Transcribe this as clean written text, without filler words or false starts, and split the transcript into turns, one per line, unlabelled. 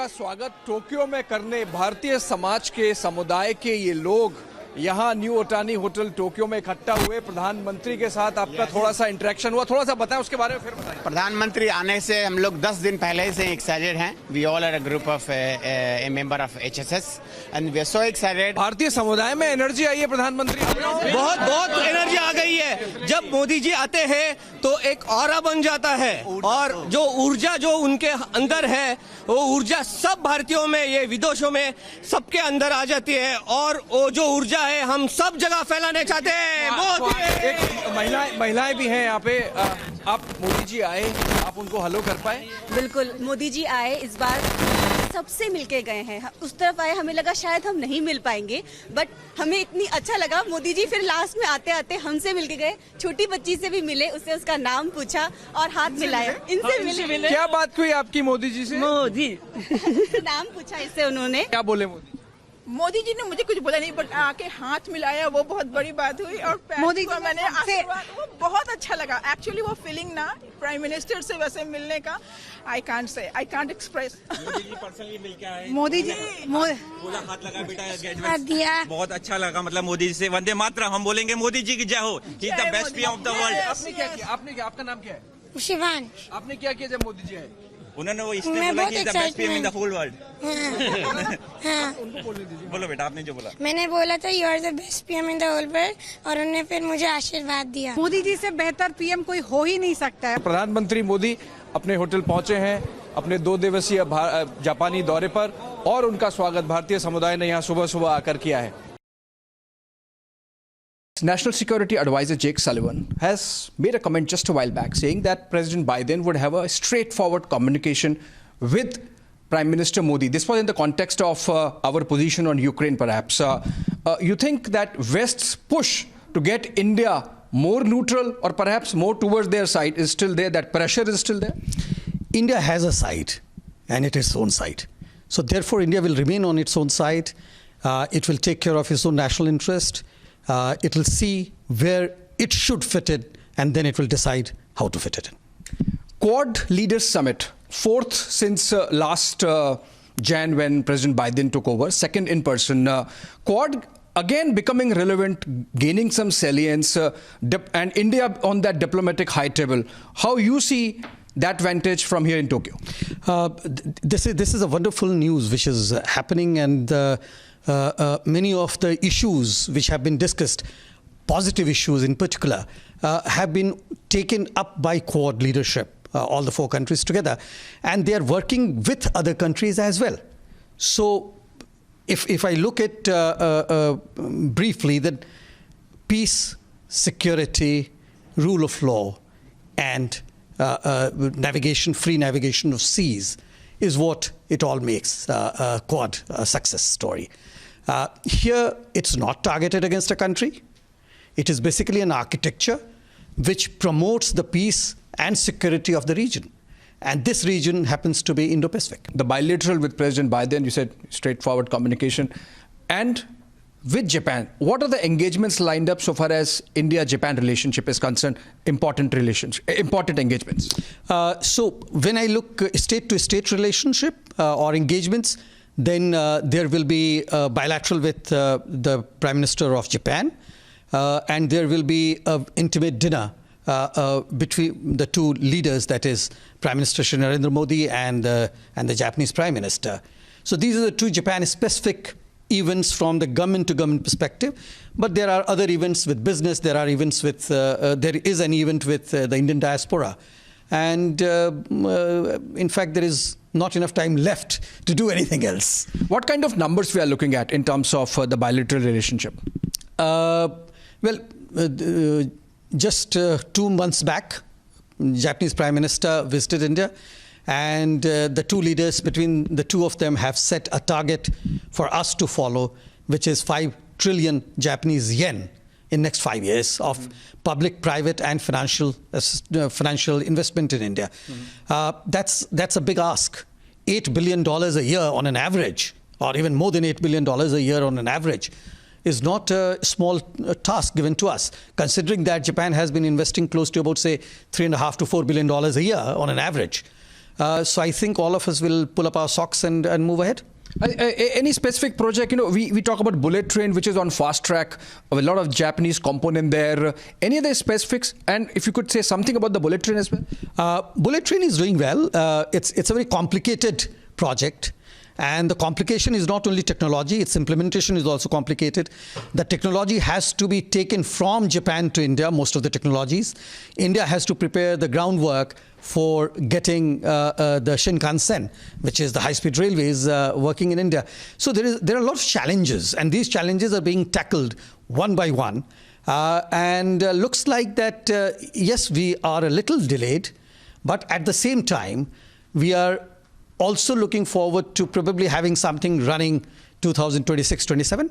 का स्वागत टोक्यो में करने भारतीय समाज के समुदाय के ये लोग यहाँ न्यू ओटानी होटल टोक्यो में इकट्ठा हुए। प्रधानमंत्री के साथ आपका थोड़ा सा इंटरेक्शन हुआ, थोड़ा सा बताएं उसके बारे में, फिर बताएं।
प्रधानमंत्री आने से हम लोग 10 दिन पहले से एक्साइटेड हैं। We all are a group of a member of HSS and we are so excited.
भारतीय समुदाय में एनर्जी आई है प्रधानमंत्री,
बहुत एनर्जी आ गई है। जब मोदी जी आते हैं तो एक ऑरा बन जाता है और जो ऊर्जा जो उनके अंदर है वो ऊर्जा सब भारतीयों में, ये विदेशों में सबके अंदर आ जाती है और वो जो ऊर्जा है हम सब जगह फैलाने चाहते हैं।
एक महिलाएं भी हैं यहाँ पे। आप मोदी जी आए, आप उनको हेलो कर पाए?
बिल्कुल, मोदी जी आए, इस बार सबसे मिलके गए हैं। उस तरफ आए, हमें लगा शायद हम नहीं मिल पाएंगे, बट हमें इतनी अच्छा लगा। मोदी जी फिर लास्ट में आते आते हमसे मिलके गए, छोटी बच्ची से भी मिले, उससे उसका नाम पूछा और हाथ मिलाया। इनसे मिले।
क्या बात हुई आपकी मोदी जी से?
मोदी नाम पूछा इससे उन्होंने।
क्या बोले
मोदी जी ने मुझे कुछ बोला नहीं, बट आके हाथ मिलाया, वो बहुत बड़ी बात हुई। और मोदी को मैंने आशीर्वाद, वो बहुत अच्छा लगा। एक्चुअली वो फीलिंग ना प्राइम मिनिस्टर से वैसे मिलने का I can't express.
Modi ji personally मिलके आए,
मोदी जी
पूरा हाथ लगा बेटा दिया, बहुत अच्छा लगा। मतलब मोदी जी से वंदे मातरम हम बोलेंगे, मोदी जी की जय हो, he is the best PM of the world.
आपने क्या किया? आपने क्या, आपका नाम क्या है?
शिवांश।
आपने क्या किया जब मोदी जी आए?
उन्होंने वो इसलिए बोला कि the best PM in the whole world.
हाँ,
बोलो बेटा, आपने जो बोला।
मैंने बोला था you are the best PM in the whole world और उन्होंने फिर मुझे आशीर्वाद दिया।
मोदी जी से बेहतर पीएम कोई हो ही नहीं सकता है।
प्रधानमंत्री मोदी अपने होटल पहुंचे हैं अपने 2 दिवसीय जापानी दौरे पर और उनका स्वागत भारतीय समुदाय ने यहां सुबह सुबह आकर किया है। National Security Advisor Jake Sullivan has made a comment just a while back saying that President Biden would have a straightforward communication with Prime Minister Modi. This was in the context of our position on Ukraine, perhaps. You think that West's push to get India more neutral or perhaps more towards their side is still there, that pressure is still there?
India has a side and it is its own side. So therefore India will remain on its own side. It will take care of its own national interest. It will see where it should fit in and then it will decide how to fit it in.
Quad Leaders Summit, 4th since last Jan when President Biden took over, 2nd in person. Quad again becoming relevant, gaining some salience, and India on that diplomatic high table. How you see that vantage from here in Tokyo?
This is a wonderful news which is happening, and many of the issues which have been discussed, positive issues in particular, have been taken up by Quad leadership, all the 4 countries together, and they are working with other countries as well. So if I look at briefly, that peace, security, rule of law and navigation, free navigation of seas is what it all makes Quad a success story. Here it's not targeted against a country. It is basically an architecture which promotes the peace and security of the region. And this region happens to be Indo-Pacific.
The bilateral with President Biden, you said straightforward communication. And with Japan, what are the engagements lined up so far as India-Japan relationship is concerned? Important engagements.
So when I look state-to-state relationship or engagements, then there will be bilateral with the Prime Minister of Japan, and there will be an intimate dinner between the 2 leaders, that is Prime Minister Shri Narendra Modi and the Japanese Prime Minister. So these are the 2 Japan-specific events from the government-to-government perspective, but there are other events with business. There are events with there is an event with the Indian diaspora, and in fact there is not enough time left to do anything else.
What kind of numbers we are looking at in terms of the bilateral relationship?
Just 2 months back, Japanese Prime Minister visited India, and the 2 leaders, between the 2 of them, have set a target for us to follow, which is 5 trillion Japanese yen in next 5 years of public, private and financial investment in India. That's a big ask. $8 billion a year on an average, or even more than $8 billion a year on an average, is not a small task given to us, considering that Japan has been investing close to about, say, $3.5 to $4 billion a year on an average. So I think all of us will pull up our socks and move ahead.
Any specific project? We talk about bullet train, which is on fast track. A lot of Japanese component there. Any other specifics? And if you could say something about the bullet train as well.
Bullet train is doing well. It's a very complicated project. And the complication is not only technology, its implementation is also complicated. The technology has to be taken from Japan to India, most of the technologies. India has to prepare the groundwork for getting the Shinkansen, which is the high-speed railways, working in India. So there are a lot of challenges, and these challenges are being tackled one by one. And looks like that, yes, we are a little delayed, but at the same time, we are also looking forward to probably having something running 2026-27.